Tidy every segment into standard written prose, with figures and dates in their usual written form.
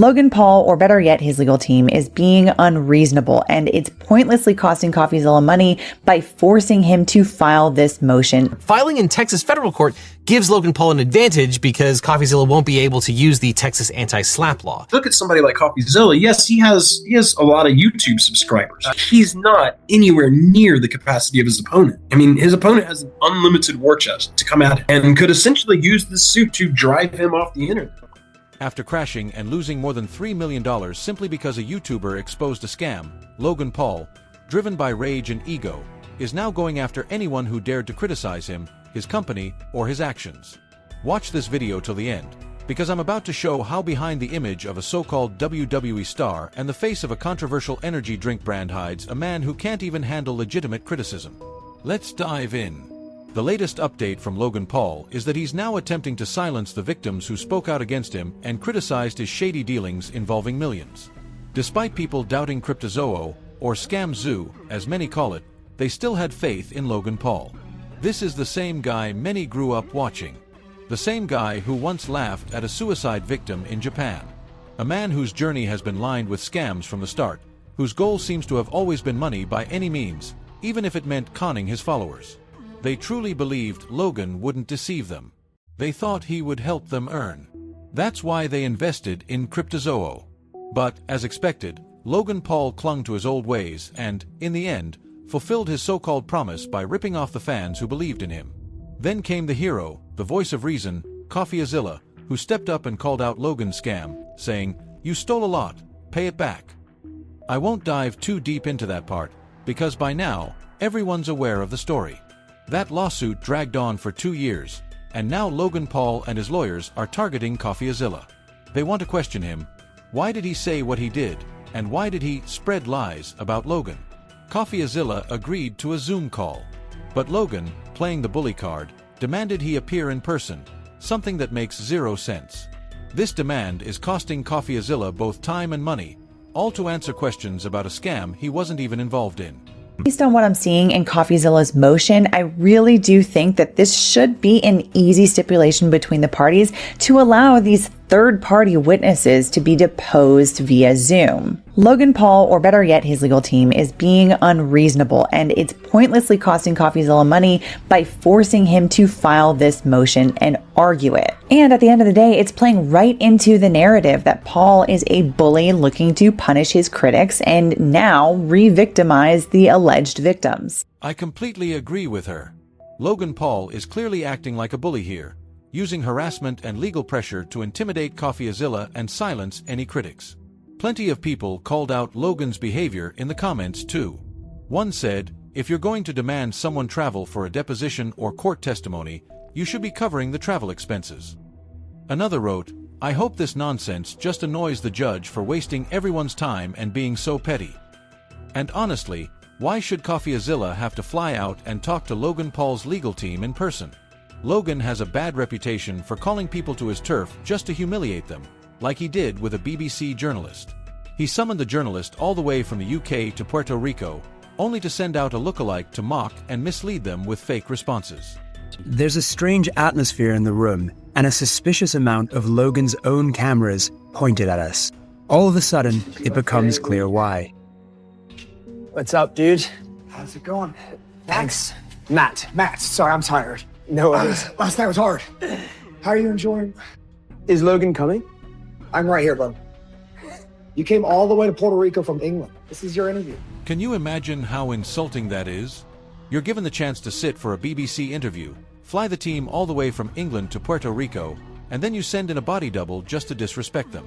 Logan Paul, or better yet, his legal team, is being unreasonable, and it's pointlessly costing Coffeezilla money by forcing him to file this motion. Filing in Texas federal court gives Logan Paul an advantage because Coffeezilla won't be able to use the Texas anti-SLAPP law. Look at somebody like Coffeezilla. Yes, he has a lot of YouTube subscribers. He's not anywhere near the capacity of his opponent. I mean, his opponent has an unlimited war chest to come at him and could essentially use this suit to drive him off the internet. After crashing and losing more than $3 million simply because a YouTuber exposed a scam, Logan Paul, driven by rage and ego, is now going after anyone who dared to criticize him, his company, or his actions. Watch this video till the end, because I'm about to show how behind the image of a so-called WWE star and the face of a controversial energy drink brand hides a man who can't even handle legitimate criticism. Let's dive in. The latest update from Logan Paul is that he's now attempting to silence the victims who spoke out against him and criticized his shady dealings involving millions. Despite people doubting Courtoom, or Scam Zoo, as many call it, they still had faith in Logan Paul. This is the same guy many grew up watching. The same guy who once laughed at a suicide victim in Japan. A man whose journey has been lined with scams from the start, whose goal seems to have always been money by any means, even if it meant conning his followers. They truly believed Logan wouldn't deceive them. They thought he would help them earn. That's why they invested in Courtoom. But, as expected, Logan Paul clung to his old ways and, in the end, fulfilled his so-called promise by ripping off the fans who believed in him. Then came the hero, the voice of reason, Coffeezilla, who stepped up and called out Logan's scam, saying, "You stole a lot, pay it back." I won't dive too deep into that part, because by now, everyone's aware of the story. That lawsuit dragged on for 2 years, and now Logan Paul and his lawyers are targeting Coffeezilla. They want to question him. Why did he say what he did, and why did he spread lies about Logan? Coffeezilla agreed to a Zoom call, but Logan, playing the bully card, demanded he appear in person, something that makes zero sense. This demand is costing Coffeezilla both time and money, all to answer questions about a scam he wasn't even involved in. Based on what I'm seeing in Coffeezilla's motion, I really do think that this should be an easy stipulation between the parties to allow these third-party witnesses to be deposed via Zoom. Logan Paul, or better yet, his legal team, is being unreasonable, and it's pointlessly costing Coffeezilla money by forcing him to file this motion and argue it. And at the end of the day, it's playing right into the narrative that Paul is a bully looking to punish his critics and now re-victimize the alleged victims. I completely agree with her. Logan Paul is clearly acting like a bully here, using harassment and legal pressure to intimidate Coffeezilla and silence any critics. Plenty of people called out Logan's behavior in the comments too. One said, "If you're going to demand someone travel for a deposition or court testimony, you should be covering the travel expenses." Another wrote, "I hope this nonsense just annoys the judge for wasting everyone's time and being so petty." And honestly, why should Coffeezilla have to fly out and talk to Logan Paul's legal team in person? Logan has a bad reputation for calling people to his turf just to humiliate them, like he did with a BBC journalist. He summoned the journalist all the way from the UK to Puerto Rico, only to send out a lookalike to mock and mislead them with fake responses. There's a strange atmosphere in the room, and a suspicious amount of Logan's own cameras pointed at us. All of a sudden, it becomes clear why. What's up, dude? How's it going? Thanks. Matt. Matt, sorry, I'm tired. No worries. Last night was hard. How are you enjoying? Is Logan coming? I'm right here, bud. You came all the way to Puerto Rico from England. This is your interview. Can you imagine how insulting that is? You're given the chance to sit for a BBC interview, fly the team all the way from England to Puerto Rico, and then you send in a body double just to disrespect them.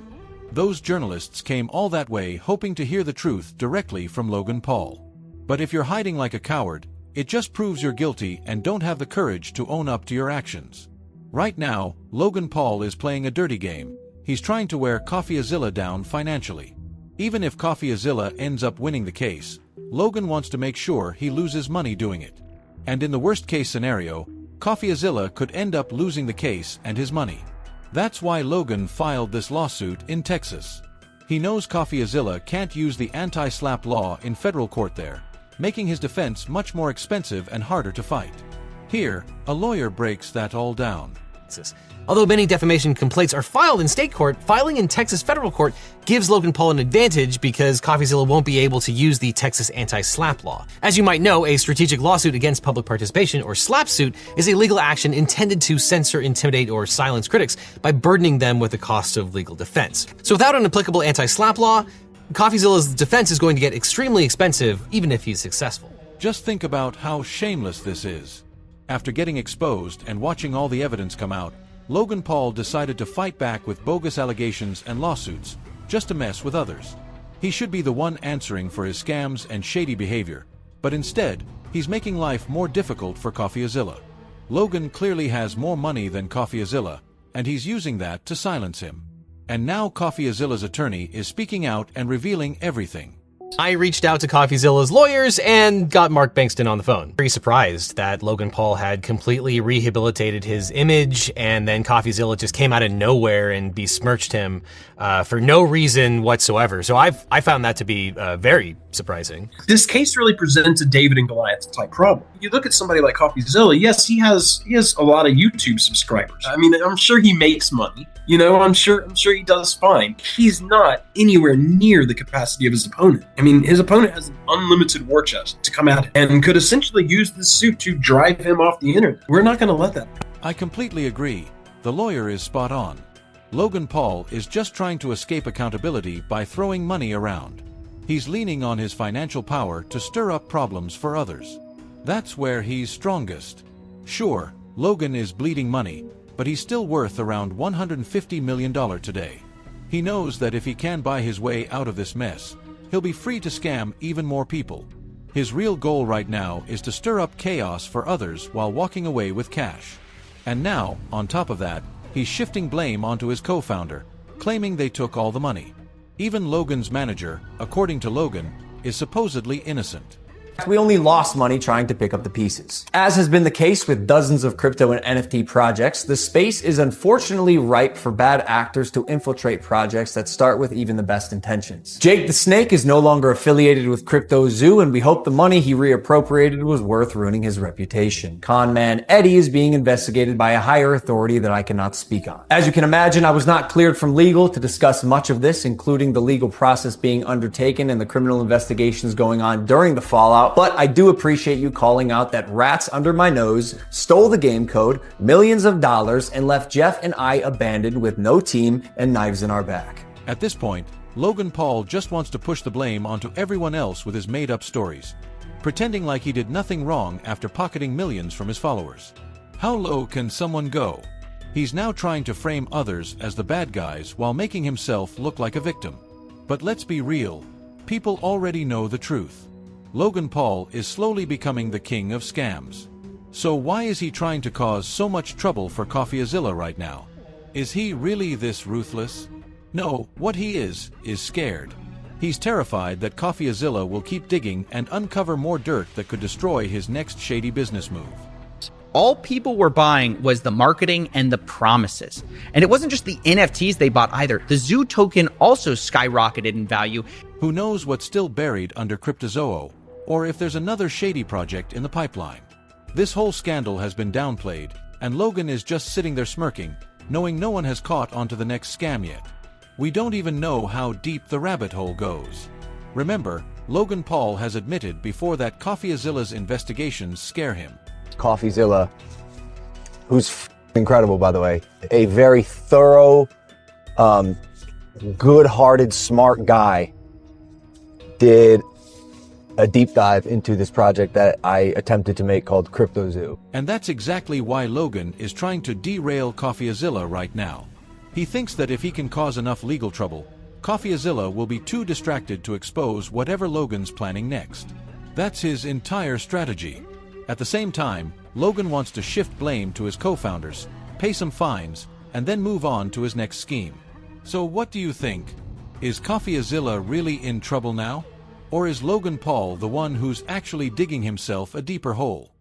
Those journalists came all that way hoping to hear the truth directly from Logan Paul. But if you're hiding like a coward, it just proves you're guilty and don't have the courage to own up to your actions. Right now, Logan Paul is playing a dirty game. He's trying to wear Coffeezilla down financially. Even if Coffeezilla ends up winning the case, Logan wants to make sure he loses money doing it. And in the worst-case scenario, Coffeezilla could end up losing the case and his money. That's why Logan filed this lawsuit in Texas. He knows Coffeezilla can't use the anti-SLAPP law in federal court there, making his defense much more expensive and harder to fight. Here, a lawyer breaks that all down. Although many defamation complaints are filed in state court, filing in Texas federal court gives Logan Paul an advantage because Coffeezilla won't be able to use the Texas anti-SLAPP law. As you might know, a strategic lawsuit against public participation, or SLAPP suit, is a legal action intended to censor, intimidate, or silence critics by burdening them with the cost of legal defense. So without an applicable anti-SLAPP law, Coffeezilla's defense is going to get extremely expensive, even if he's successful. Just think about how shameless this is. After getting exposed and watching all the evidence come out, Logan Paul decided to fight back with bogus allegations and lawsuits, just to mess with others. He should be the one answering for his scams and shady behavior, but instead, he's making life more difficult for Coffeezilla. Logan clearly has more money than Coffeezilla, and he's using that to silence him. And now Coffeezilla's attorney is speaking out and revealing everything. I reached out to Coffeezilla's lawyers and got Mark Bankston on the phone. Very surprised that Logan Paul had completely rehabilitated his image, and then Coffeezilla just came out of nowhere and besmirched him for no reason whatsoever. So I found that to be very surprising. This case really presents a David and Goliath type problem. You look at somebody like Coffeezilla, yes, he has a lot of YouTube subscribers. I mean, I'm sure he makes money. You know, I'm sure he does fine. He's not anywhere near the capacity of his opponent. I mean, his opponent has an unlimited war chest to come at him and could essentially use this suit to drive him off the internet. We're not going to let that happen. I completely agree. The lawyer is spot on. Logan Paul is just trying to escape accountability by throwing money around. He's leaning on his financial power to stir up problems for others. That's where he's strongest. Sure, Logan is bleeding money, but he's still worth around $150 million today. He knows that if he can buy his way out of this mess, he'll be free to scam even more people. His real goal right now is to stir up chaos for others while walking away with cash. And now, on top of that, he's shifting blame onto his co-founder, claiming they took all the money. Even Logan's manager, according to Logan, is supposedly innocent. We only lost money trying to pick up the pieces. As has been the case with dozens of crypto and NFT projects, the space is unfortunately ripe for bad actors to infiltrate projects that start with even the best intentions. Jake the Snake is no longer affiliated with Crypto Zoo, and we hope the money he reappropriated was worth ruining his reputation. Con man Eddie is being investigated by a higher authority that I cannot speak on. As you can imagine, I was not cleared from legal to discuss much of this, including the legal process being undertaken and the criminal investigations going on during the fallout. But I do appreciate you calling out that rats under my nose stole the game code, millions of dollars, and left Jeff and I abandoned with no team and knives in our back. At this point, Logan Paul just wants to push the blame onto everyone else with his made-up stories, pretending like he did nothing wrong after pocketing millions from his followers. How low can someone go? He's now trying to frame others as the bad guys while making himself look like a victim. But let's be real, people already know the truth. Logan Paul is slowly becoming the king of scams. So why is he trying to cause so much trouble for Coffeezilla right now? Is he really this ruthless? No, what he is scared. He's terrified that Coffeezilla will keep digging and uncover more dirt that could destroy his next shady business move. All people were buying was the marketing and the promises. And it wasn't just the NFTs they bought either. The Zoo token also skyrocketed in value. Who knows what's still buried under Cryptozoa, or if there's another shady project in the pipeline. This whole scandal has been downplayed, and Logan is just sitting there smirking, knowing no one has caught onto the next scam yet. We don't even know how deep the rabbit hole goes. Remember, Logan Paul has admitted before that Coffeezilla's investigations scare him. Coffeezilla, who's incredible, by the way, a very thorough, good-hearted, smart guy, did a deep dive into this project that I attempted to make called Crypto Zoo. And that's exactly why Logan is trying to derail Coffeezilla right now. He thinks that if he can cause enough legal trouble, Coffeezilla will be too distracted to expose whatever Logan's planning next. That's his entire strategy. At the same time, Logan wants to shift blame to his co-founders, pay some fines, and then move on to his next scheme. So what do you think? Is Coffeezilla really in trouble now? Or is Logan Paul the one who's actually digging himself a deeper hole?